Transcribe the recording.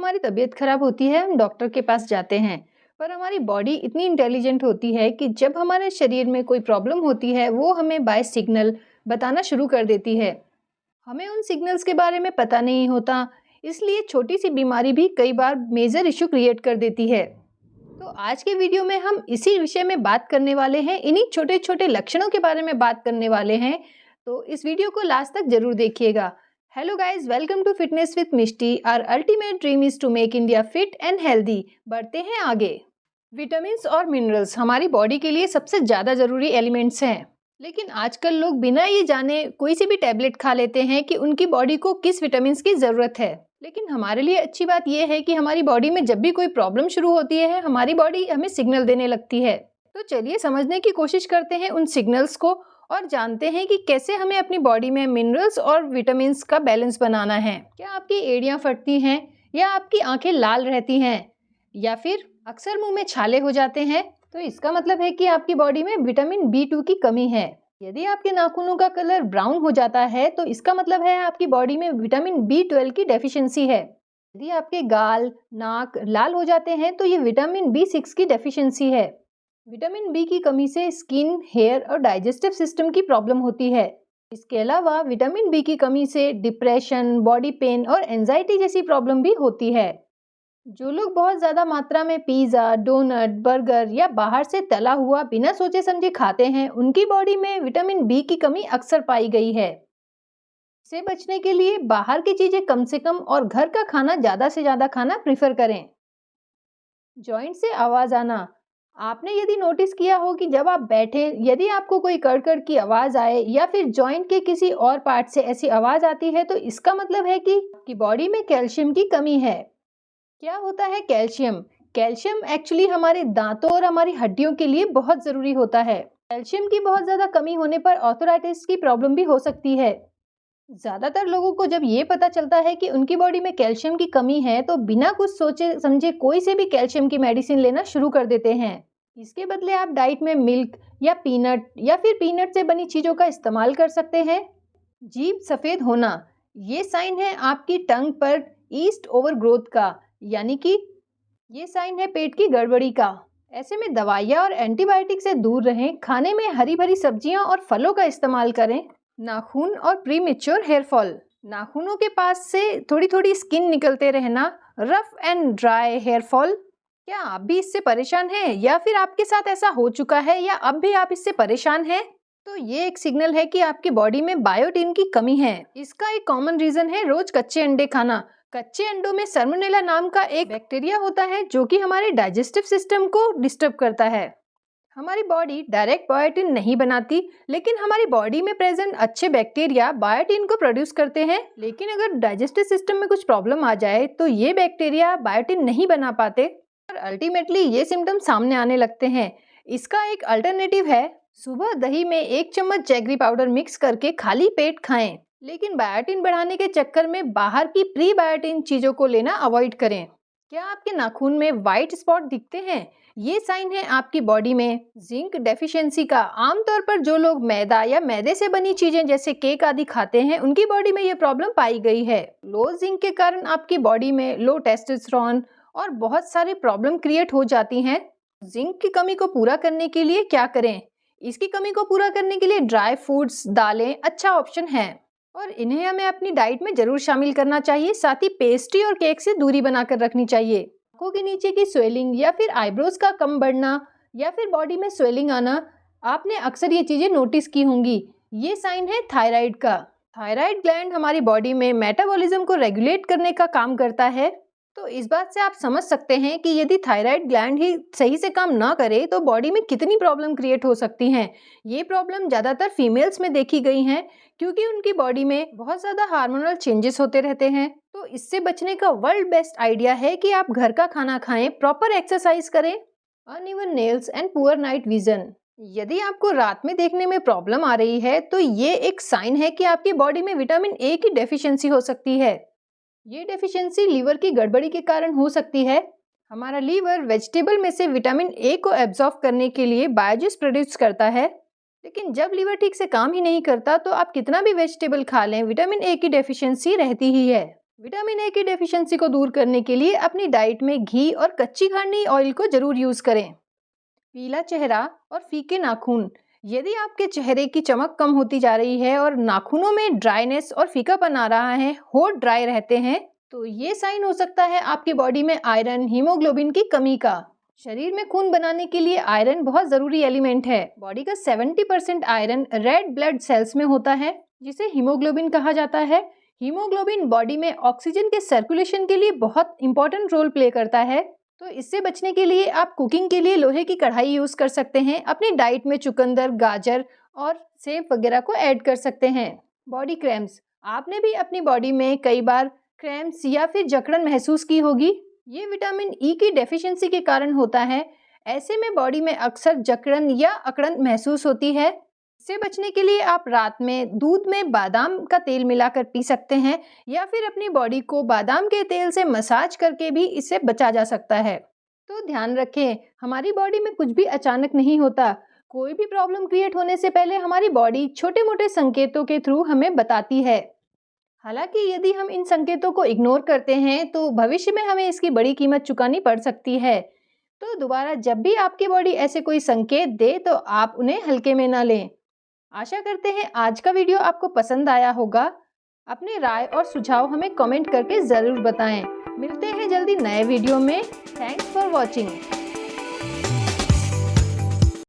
हमारी तबीयत खराब होती है हम डॉक्टर के पास जाते हैं। पर हमारी बॉडी इतनी इंटेलिजेंट होती है कि जब हमारे शरीर में कोई प्रॉब्लम होती है वो हमें बाय सिग्नल बताना शुरू कर देती है। हमें उन सिग्नल्स के बारे में पता नहीं होता, इसलिए छोटी सी बीमारी भी कई बार मेजर इशू क्रिएट कर देती है। तो आज के वीडियो में हम इसी विषय में बात करने वाले हैं, इन्हीं छोटे छोटे लक्षणों के बारे में बात करने वाले हैं। तो इस वीडियो को लास्ट तक जरूर देखिएगा। Hello guys, welcome to fitness with Mishti. Our ultimate dream is to make India fit and healthy. बढ़ते हैं आगे। विटामिन्स और मिनरल्स हमारी बॉडी के लिए सबसे ज़्यादा ज़रूरी एलिमेंट्स हैं, लेकिन आजकल लोग बिना ये जाने कोई सी भी टैबलेट खा लेते हैं कि उनकी बॉडी को किस विटामिन्स की ज़रूरत है। लेकिन हमारे लिए अच्छी बात यह है कि हमारी बॉडी में जब भी कोई प्रॉब्लम शुरू होती है हमारी बॉडी हमें सिग्नल देने लगती है। तो चलिए समझने की कोशिश करते हैं उन सिग्नल्स को और जानते हैं कि कैसे हमें अपनी बॉडी में मिनरल्स और विटामिन्स का बैलेंस बनाना है। क्या आपकी एड़ियाँ फटती हैं, या आपकी आंखें लाल रहती हैं, या फिर अक्सर मुंह में छाले हो जाते हैं, तो इसका मतलब है कि आपकी बॉडी में विटामिन B2 की कमी है। यदि आपके नाखूनों का कलर ब्राउन हो जाता है तो इसका मतलब है आपकी बॉडी में विटामिन B12 की डेफिशिएंसी है। यदि आपके गाल, नाक लाल हो जाते हैं तो ये विटामिन B6 की डेफिशिएंसी है। विटामिन बी की कमी से स्किन, हेयर और डाइजेस्टिव सिस्टम की प्रॉब्लम होती है। इसके अलावा विटामिन बी की कमी से डिप्रेशन, बॉडी पेन और एंजाइटी जैसी प्रॉब्लम भी होती है। जो लोग बहुत ज़्यादा मात्रा में पिज़्ज़ा, डोनट, बर्गर या बाहर से तला हुआ बिना सोचे समझे खाते हैं, उनकी बॉडी में विटामिन बी की कमी अक्सर पाई गई है। इससे बचने के लिए बाहर की चीज़ें कम से कम और घर का खाना ज़्यादा से ज़्यादा खाना प्रीफर करें। जॉइंट से आवाज़ आना। आपने यदि नोटिस किया हो कि जब आप बैठे यदि आपको कोई कड़कड़ की आवाज़ आए या फिर जॉइंट के किसी और पार्ट से ऐसी आवाज़ आती है तो इसका मतलब है कि आपकी बॉडी में कैल्शियम की कमी है। क्या होता है कैल्शियम? कैल्शियम एक्चुअली हमारे दांतों और हमारी हड्डियों के लिए बहुत ज़रूरी होता है। कैल्शियम की बहुत ज़्यादा कमी होने पर आर्थराइटिस की प्रॉब्लम भी हो सकती है। ज़्यादातर लोगों को जब ये पता चलता है कि उनकी बॉडी में कैल्शियम की कमी है तो बिना कुछ सोचे समझे कोई से भी कैल्शियम की मेडिसिन लेना शुरू कर देते हैं। इसके बदले आप डाइट में मिल्क या फिर पीनट से बनी चीज़ों का इस्तेमाल कर सकते हैं। जीभ सफ़ेद होना, ये साइन है आपकी टंग पर ईस्ट ओवर ग्रोथ का, यानी कि ये साइन है पेट की गड़बड़ी का। ऐसे में दवाइयाँ और एंटीबायोटिक से दूर रहें। खाने में हरी भरी सब्जियां और फलों का इस्तेमाल करें। नाखून और प्रीमेच्योर हेयर फॉल, नाखूनों के पास से थोड़ी थोड़ी स्किन निकलते रहना, rough and dry hair fall. क्या आप भी इससे परेशान हैं, या फिर आपके साथ ऐसा हो चुका है, या अब भी आप इससे परेशान हैं? तो ये एक सिग्नल है कि आपकी बॉडी में बायोटिन की कमी है। इसका एक कॉमन रीजन है रोज कच्चे अंडे खाना। कच्चे अंडों में साल्मोनेला नाम का एक बैक्टीरिया होता है जो कि हमारे डाइजेस्टिव सिस्टम को डिस्टर्ब करता है। हमारी बॉडी डायरेक्ट बायोटिन नहीं बनाती, लेकिन हमारी बॉडी में प्रेजेंट अच्छे बैक्टीरिया बायोटिन को प्रोड्यूस करते हैं। लेकिन अगर डाइजेस्टिव सिस्टम में कुछ प्रॉब्लम आ जाए तो ये बैक्टीरिया बायोटिन नहीं बना पाते और अल्टीमेटली ये सिम्टम्स सामने आने लगते हैं। इसका एक अल्टरनेटिव है, सुबह दही में 1 चम्मच जैगरी पाउडर मिक्स करके खाली पेट खाएं, लेकिन बायोटिन बढ़ाने के चक्कर में बाहर की प्री बायोटिन चीज़ों को लेना अवॉइड करें। क्या आपके नाखून में वाइट स्पॉट दिखते हैं? ये साइन है आपकी बॉडी में जिंक डेफिशिएंसी का। आमतौर पर जो लोग मैदा या मैदे से बनी चीजें जैसे केक आदि खाते हैं उनकी बॉडी में ये प्रॉब्लम पाई गई है। लो जिंक के कारण आपकी बॉडी में लो टेस्टोस्टेरोन और बहुत सारी प्रॉब्लम क्रिएट हो जाती हैं। जिंक की कमी को पूरा करने के लिए क्या करें? इसकी कमी को पूरा करने के लिए ड्राई फूड्स, दालें अच्छा ऑप्शन है और इन्हें हमें अपनी डाइट में जरूर शामिल करना चाहिए। साथ ही पेस्ट्री और केक से दूरी बनाकर रखनी चाहिए। आंखों के नीचे की स्वेलिंग या फिर आईब्रोज का कम बढ़ना या फिर बॉडी में स्वेलिंग आना, आपने अक्सर ये चीज़ें नोटिस की होंगी। ये साइन है थायराइड का। थायराइड ग्लैंड हमारी बॉडी में मेटाबॉलिज्म को रेगुलेट करने का काम करता है। तो इस बात से आप समझ सकते हैं कि यदि थायराइड ग्लैंड ही सही से काम ना करे तो बॉडी में कितनी प्रॉब्लम क्रिएट हो सकती हैं। ये प्रॉब्लम ज़्यादातर फीमेल्स में देखी गई हैं क्योंकि उनकी बॉडी में बहुत ज़्यादा हार्मोनल चेंजेस होते रहते हैं। तो इससे बचने का वर्ल्ड बेस्ट आइडिया है कि आप घर का खाना खाएं, प्रॉपर एक्सरसाइज करें। Uneven nails and poor night vision, यदि आपको रात में देखने में प्रॉब्लम आ रही है तो ये एक साइन है कि आपकी बॉडी में विटामिन ए की डेफिशिएंसी हो सकती है। ये डेफिशिएंसी लीवर की गड़बड़ी के कारण हो सकती है। हमारा लीवर वेजिटेबल में से विटामिन ए को एब्जॉर्ब करने के लिए बायोजूस प्रोड्यूस करता है, लेकिन जब लीवर ठीक से काम ही नहीं करता तो आप कितना भी वेजिटेबल खा लें विटामिन ए की डेफिशिएंसी रहती ही है। विटामिन ए की डेफिशिएंसी को दूर करने के लिए अपनी डाइट में घी और कच्ची घानी ऑयल को जरूर यूज करें। पीला चेहरा और फीके नाखून, यदि आपके चेहरे की चमक कम होती जा रही है और नाखूनों में ड्राइनेस और फीकापन आ रहा है, होठ ड्राई रहते हैं, तो ये साइन हो सकता है आपकी बॉडी में आयरन, हीमोग्लोबिन की कमी का। शरीर में खून बनाने के लिए आयरन बहुत जरूरी एलिमेंट है। बॉडी का 70% आयरन रेड ब्लड सेल्स में होता है, जिसे हीमोग्लोबिन कहा जाता है। हीमोग्लोबिन बॉडी में ऑक्सीजन के सर्कुलेशन के लिए बहुत इंपॉर्टेंट रोल प्ले करता है। तो इससे बचने के लिए आप कुकिंग के लिए लोहे की कढ़ाई यूज कर सकते हैं। अपनी डाइट में चुकंदर, गाजर और सेब वगैरह को ऐड कर सकते हैं। बॉडी क्रैम्प्स, आपने भी अपनी बॉडी में कई बार क्रैम्प्स या फिर जकड़न महसूस की होगी। ये विटामिन ई की डेफिशिएंसी के कारण होता है। ऐसे में बॉडी में अक्सर जकड़न या अकड़न महसूस होती है। इससे बचने के लिए आप रात में दूध में बादाम का तेल मिलाकर पी सकते हैं, या फिर अपनी बॉडी को बादाम के तेल से मसाज करके भी इससे बचा जा सकता है। तो ध्यान रखें, हमारी बॉडी में कुछ भी अचानक नहीं होता। कोई भी प्रॉब्लम क्रिएट होने से पहले हमारी बॉडी छोटे मोटे संकेतों के थ्रू हमें बताती है। हालांकि यदि हम इन संकेतों को इग्नोर करते हैं तो भविष्य में हमें इसकी बड़ी कीमत चुकानी पड़ सकती है। तो दोबारा जब भी आपकी बॉडी ऐसे कोई संकेत दे तो आप उन्हें हल्के में ना लें। आशा करते हैं आज का वीडियो आपको पसंद आया होगा। अपनी राय और सुझाव हमें कमेंट करके ज़रूर बताएं। मिलते हैं जल्दी नए वीडियो में। Thanks for watching.